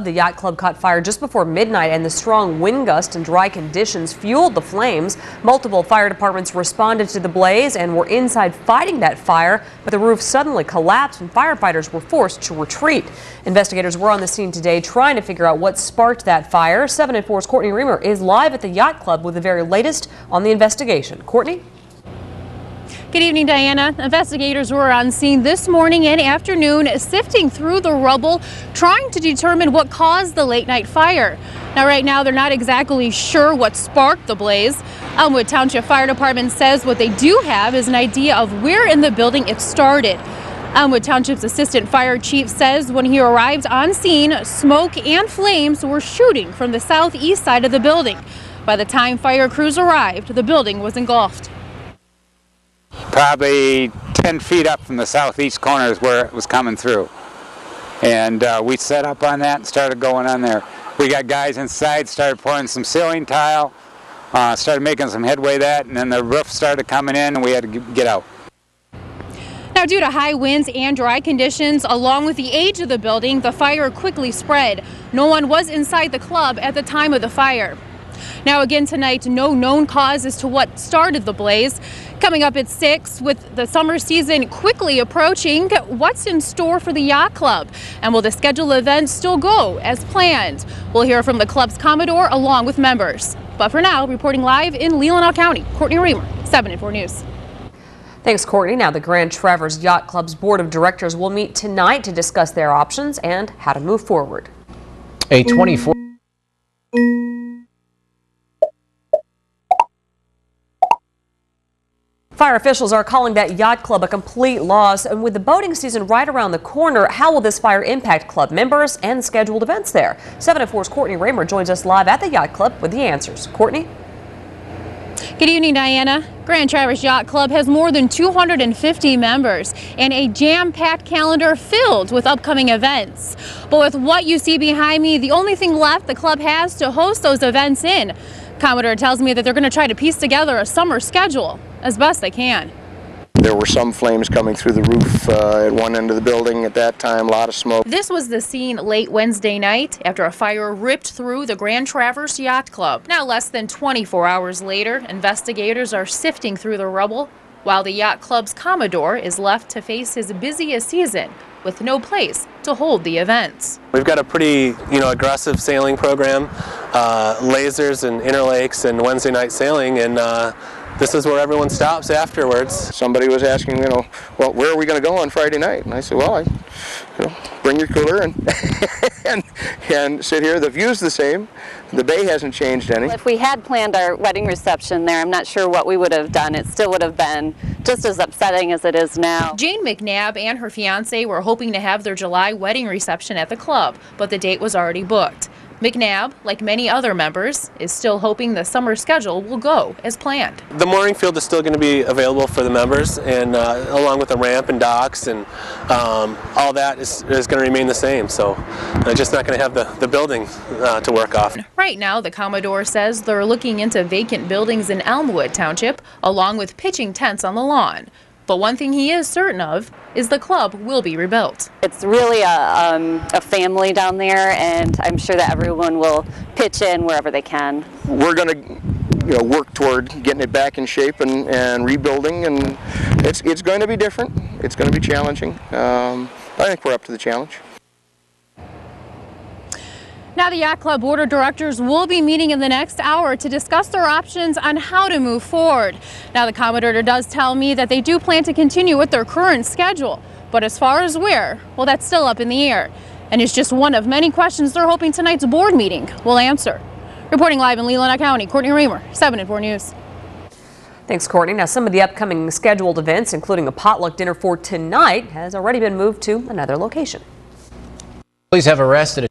The yacht club caught fire just before midnight, and the strong wind gust and dry conditions fueled the flames. Multiple fire departments responded to the blaze and were inside fighting that fire, but the roof suddenly collapsed and firefighters were forced to retreat. Investigators were on the scene today trying to figure out what sparked that fire. 7 and 4's Courtney Reamer is live at the yacht club with the very latest on the investigation. Courtney? Good evening, Diana. Investigators were on scene this morning and afternoon, sifting through the rubble, trying to determine what caused the late-night fire. Now, right now, they're not exactly sure what sparked the blaze. Elmwood Township Fire Department says what they do have is an idea of where in the building it started. Elmwood Township's Assistant Fire Chief says when he arrived on scene, smoke and flames were shooting from the southeast side of the building. By the time fire crews arrived, the building was engulfed. Probably 10 feet up from the southeast corner is where it was coming through. And we set up on that and started going on there. We got guys inside, started pouring some ceiling tile, started making some headway that, and then the roof started coming in and we had to get out. Now, due to high winds and dry conditions, along with the age of the building, the fire quickly spread. No one was inside the club at the time of the fire. Now, again tonight, no known cause as to what started the blaze. Coming up at 6, with the summer season quickly approaching, what's in store for the Yacht Club? And will the scheduled event still go as planned? We'll hear from the club's Commodore along with members. But for now, reporting live in Leelanau County, Courtney Reamer, 7 and 4 News. Thanks, Courtney. Now, the Grand Traverse Yacht Club's Board of Directors will meet tonight to discuss their options and how to move forward. A 24 Fire officials are calling that yacht club a complete loss, and with the boating season right around the corner, how will this fire impact club members and scheduled events there? 7 and 4's Courtney Reamer joins us live at the yacht club with the answers. Courtney? Good evening, Diana. Grand Traverse Yacht Club has more than 250 members and a jam-packed calendar filled with upcoming events. But with what you see behind me, the only thing left the club has to host those events in. Commodore tells me that they're going to try to piece together a summer schedule as best they can. There were some flames coming through the roof at one end of the building at that time, a lot of smoke. This was the scene late Wednesday night after a fire ripped through the Grand Traverse Yacht Club. Now, less than 24 hours later, investigators are sifting through the rubble while the Yacht Club's Commodore is left to face his busiest season with no place to hold the events. We've got a pretty, aggressive sailing program, lasers and interlakes and Wednesday night sailing, and this is where everyone stops afterwards. Somebody was asking, well, where are we going to go on Friday night? And I said, well, bring your cooler and and sit here. The view's the same. The bay hasn't changed any. If we had planned our wedding reception there, I'm not sure what we would have done. It still would have been just as upsetting as it is now. Jane McNabb and her fiance were hoping to have their July wedding reception at the club, but the date was already booked. McNabb, like many other members, is still hoping the summer schedule will go as planned. The mooring field is still going to be available for the members, and along with the ramp and docks and all that is going to remain the same. So just not going to have the building to work off. Right now, the Commodore says they're looking into vacant buildings in Elmwood Township, along with pitching tents on the lawn. But one thing he is certain of is the club will be rebuilt. It's really a family down there, and I'm sure that everyone will pitch in wherever they can. We're going to work toward getting it back in shape and rebuilding, and it's going to be different. It's going to be challenging. I think we're up to the challenge. Now, the Yacht Club Board of Directors will be meeting in the next hour to discuss their options on how to move forward. Now, the Commodore does tell me that they do plan to continue with their current schedule, but as far as where, well, that's still up in the air. And it's just one of many questions they're hoping tonight's board meeting will answer. Reporting live in Leelanau County, Courtney Reamer, 7 and 4 News. Thanks, Courtney. Now, some of the upcoming scheduled events, including a potluck dinner for tonight, has already been moved to another location. Police have arrested a